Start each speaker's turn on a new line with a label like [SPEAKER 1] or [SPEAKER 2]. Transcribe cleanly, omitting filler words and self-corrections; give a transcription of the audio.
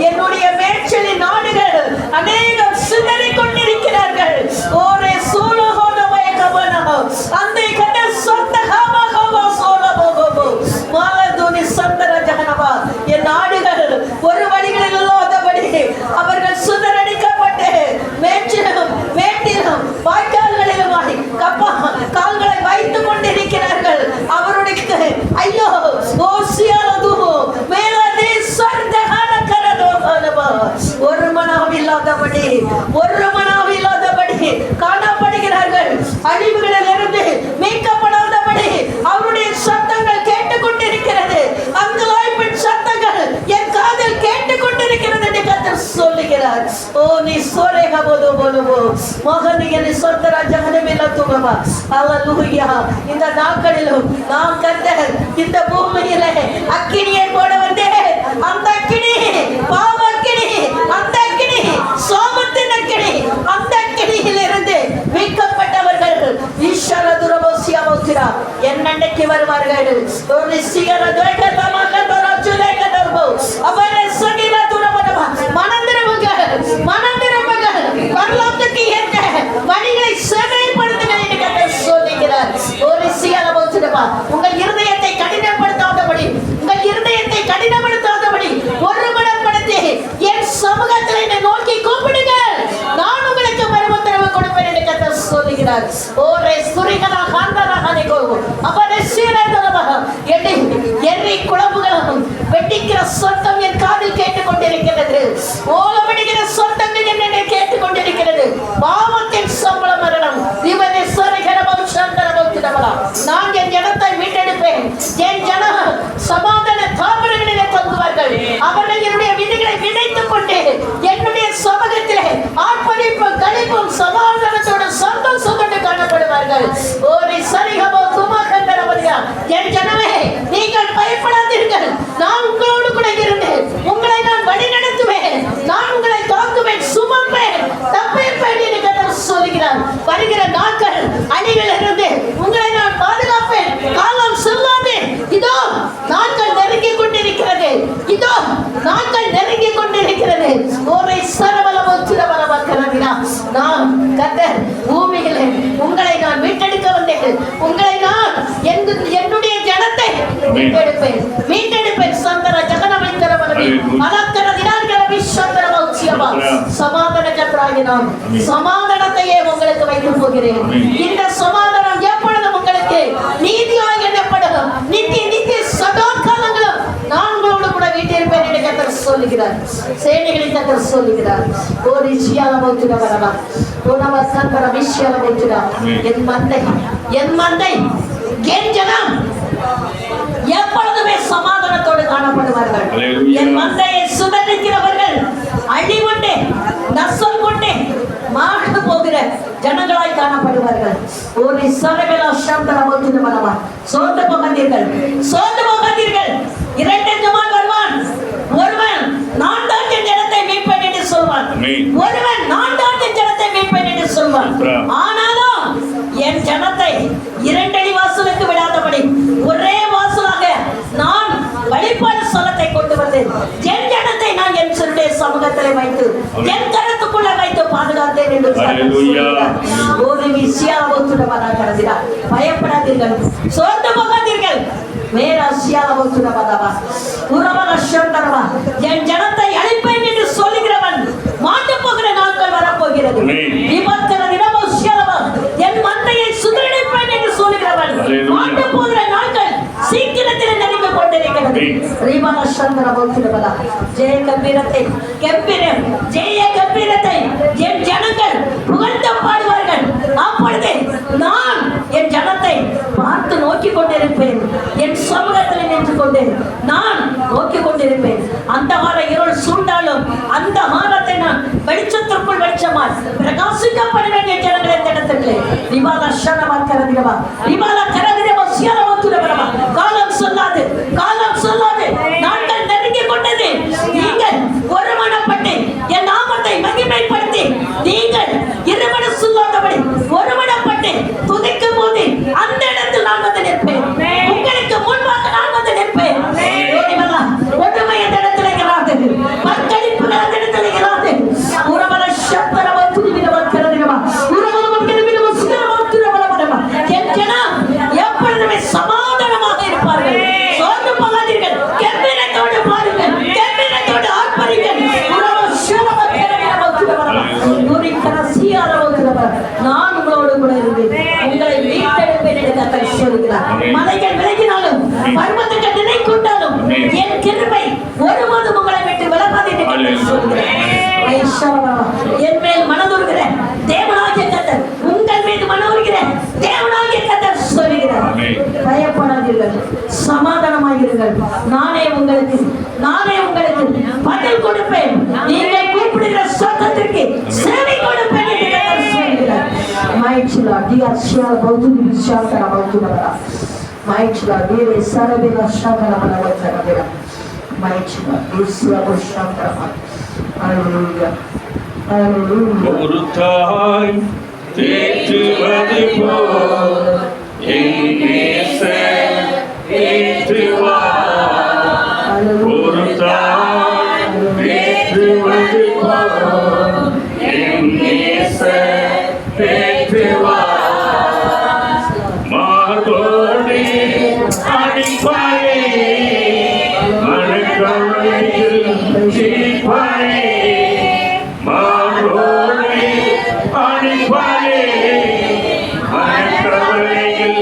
[SPEAKER 1] என்னுடைய மேய்ச்சலின் ஆடுகள் அநேகம் சிதறிக் கொண்டிருக்கிறார்கள். ஓரே சூலகோனவை கவனோ அந்தை கட்ட சொந்த ஹாமகவோ சோலபோகோ மாலதுனி சந்தர ஜகனவா. என் ஆடுகள் ஒரு வழிகளில் இல்லாதபடி அவர்கள் சிதறடிக்கப்பட்டு மேய்ச்சலும் மேட்டிலும் வாய்க்கால்களிலுமாய் கால்களை வைத்துக் கொண்டிருக்கிறார்கள். அவருடைய ஐயோ ஓசியாலது மேலதே சர்தஹன கரதோகனவா. ஒரு மனம் இல்லாதபடி காணப்படுகிறார்கள். அழிவுகளிலிருந்து மீட்கப்படாதபடி அவருடைய சத்தங்கள் கேட்டுக்கொண்டிருக்கிறது. அங்கலாய்ப்பின் சத்தங்கள் என் காதில் கேட்டுக்கொண்டிருக்கிறது என்று கர்த்தர் சொல்லுகிறார். ஓ நீ சோரேக போலுவோ மகனியனி சொந்தர ஜகனமில்ல துகவா. ஹல்லேலூயா. இந்த நாட்களிலும் நாம் கர்த்தர் இந்த பூமியிலே அக்கினியை போட வந்தேன். அந்த அக்கினி பாவ அக்கினி, அந்த அக்கினி சோமத்தின் அக்கினி, அந்த அக்கினியிலிருந்து மீட்கப்பட்டவர்கள் ஈஸ்வர துரபோசியாவோசிரா என்னன்னைக்கு வருவார்கள். ஒரு சிகர துரைக்கதமாக தரச்சுலேக தர்போ அவரே சகில துரபனமா மனந்திரமுக பரலோகத்துக்கு ஏற்ற வழிகளை செவைப்படுத்துங்கள் என்று கர்த்தர் சொல்லுகிறார். ஒரு சிகரபோசிரமா உங்கள் இருதயத்தை கடினப்படுத்தாதபடி, உங்கள் இருதயத்தை கடினப்படுத்தாதபடி ஒருமனப்படுத்தி என் சமூகத்தில் என்னை நோக்கி கூப்பிடுங்கள், நான் உங்களுக்கு மறுபத்திரவு கொடுப்பேன் என்று கர்த்தர் சொல்லுகிறார். ஓரே சுரிகனா காந்தரஹனே கோகு அவரே சீரதலமக எரி குளம்புகளும் வெட்டிக்கிற சத்தம் என் காதில் கேட்டுக்கொண்டிருக்கிறது. ஓலமடிக்கிற சத்தங்கள் என்னை கேட்டுக்கொண்டிருக்கிறது. பாவத்தின் சம்பளம் மரணம். இவனை சரகரபம் சந்தரபம். நான் என் ஜனத்தை மீட்டெடுப்பேன். என் ஜனம் சமாதான தாவரங்களிலே தங்குவார்கள். அவர்கள் என்னுடைய விதிகளை விதைத்துக் கொண்டு என்னுடைய சமூகத்திலே ஆர்ப்பரிப்பும் களிப்பும் சமாதானத்தோடு சந்தோஷத்தோடு காணப்படுவார்கள். ஒரு சரிகமோ துமகந்தரவதியா. என் ஜனமே நீங்கள் பயப்படாதீர்கள். நான் உங்களோடு கூட இருந்து உங்களை நான் வழி நடத்துவேன். நான் உங்களை தாக்குவேன், சுமப்பேன், தப்பிப்பேன் என்று கர்த்தர் சொல்லுகிறார். வருகிற நாட்கள் அழிவிலிருந்து உங்களை நான் பாதுகாப்பேன். காலம் செல்லாது. இதோ நாட்கள் நெருங்கிக் கொண்டிருக்கிறது. இதோ நாட்கள் நெருங்கிக் கொண்டிருக்கிறது. ஒரு சரவலமோ சிரவலமோ கரவினா நான் கர்த்தர் பூமியிலே உங்களை நான் மீட்டெடுக்க வந்தேன். உங்களை நான் என்னுடைய ஜனத்தை மீட்டெடுப்பேன். சந்தர ஜகனமைந்தர வலவி அலக்கர தினான்கர விஸ்வந்தர வௌச்சியமா. சமாதான கர்த்தராகிய நான் சமாதானத்தையே உங்களுக்கு வைத்து போகிறேன். இந்த சமாதானம் எப்பொழுதும் உங்களுக்கு நீதியாய் எண்ணப்படும். நித்திய சதா காலங்களும் நான் உங்களோடு கூட வீட்டிருப்பேன் என்று கர்த்தர் சொல்லுகிறார். சேனைகளின் கர்த்தர் சொல்லுகிறார். ஒரு இசியால போச்சுட வரவா உணவ சந்தர விஷயால போச்சுடா. என் மந்தை என் ஜனம் எப்பொழுதுமே சமாதானத்தோடு காணப்படுவார்கள். என் மந்தையை சுதந்திரிக்கிறவர்கள் அழிவுண்டே நசல் கொண்டே மாண்டு போகிற ஜனங்களாய் காணப்படுவார்கள். ஒரு சரவேலா சந்தர போச்சுட வரவா. சோர்ந்து போகாதீர்கள். இரண்டு ஜமான் வருவான். ஒருவன் நான் தான் என் ஜனத்தை மீட்பேன் என்று சொல்வான். ஒருவன் நான் தான் என் ஜனத்தை மீட்பேன் என்று சொல்வான். ஆனாலும் என் ஜனத்தை இரண்டடி வாசலுக்கு விடாதபடி ஒரே வாசலாக நான் வழிபாடு ஸ்தலத்தை கொண்டு வந்து என் ஜனத்தை நான் என் சொல்லுடைய சமூகத்தில் வைத்து என் கருத்துக்குள்ள வைத்து பாதுகாத்தேன் என்று ஒரு விஷயம் பயப்படாதீர்கள், சோர்ந்து போகாதீர்கள். என் ஜனத்தை அழிப்பேன் என்று சொல்லுகிறவன் மாண்டு போகிற நாட்கள் வரப்போகிறது. என் மந்தையை சுதந்திரிப்பேன் என்று சொல்லுகிறவன் மாண்டு போகிற நாட்கள் சீக்கிரத்தில் நெருங்கி கொண்டிருக்கிறது. ஜெய கம்பீரத்தை என் ஜனங்கள் புகழ்ந்து பாடுவார்கள். அப்பொழுது நான் என் ஜனத்தை பார்த்து நோக்கி கொண்டிருப்பேன். என் சமூகத்தில் நின்று கொண்டு நான் நோக்கி கொண்டிருப்பேன். அந்த வார இருள் சூழ்ந்தாலும் அந்த வாரத்தை நான் வெளிச்சத்திற்குள் வெளிச்சமாய் பிரகாசிக்கப்பட வேண்டிய ஜனங்களை இடத்திலே காலம் சொல்லாது நாட்கள் நெருங்கி கொண்டது. நீங்கள் ஒருமனப்பட்டு என் நாமத்தை மகிமைப்படுத்தி நீங்கள் இருமன சொல்லாதபடி ஒருமனப்பட்டு துதிக்கும் போது அந்த இடத்தில் நான் வந்து நிற்பேன். உங்களுக்கு முன்பாக நான் வந்து நிற்பேன். ஒருமை இந்த இடத்துல நான் உங்களோடு கூட இருந்தேன், உங்களை மீட்டெடுப்பேன் என்று கர்த்தர் சொல்கிறார். மலைகள் விலகினாலும் பர்வதங்கள் நிலை கொண்டாலும் என் கிருபை ஒருபோதும் உங்களை விட்டு விலகாது என்று கர்த்தர் சொல்கிறார். என் மேல் மனதுருகிற தேவனாகிய கர்த்தர் உங்கள் மீது மனதுருகிற தேவனாகிய கர்த்தர் சொல்கிறார். பயப்படாதீர்கள், சமாதானமாயிருங்கள். நானே உங்களுக்கு பதில் கொடுப்பேன். நீங்கள் கூப்பிடுகிற சத்தத்திற்கு செவி கொடுப்பேன் என்று கர்த்தர் சொல்கிறார். Maitila dia sial bautu di sial kana bautu bara. Maitila dire sarabe la shakara bara wata bara. Maitila isla boshakara. Hallelujah. Hallelujah.
[SPEAKER 2] Urutai tetuவது போல் எங்கேசே ஏற்றுவா. உருத்தாய் தேற்றுவது போல் எங்கேசே ஏற்றுவா. மார்போடு அடிப்பாயே மனக்கவலையில் தீர்ப்பாயே. மார்போடு அடிப்பாயே மனக்கவலையில்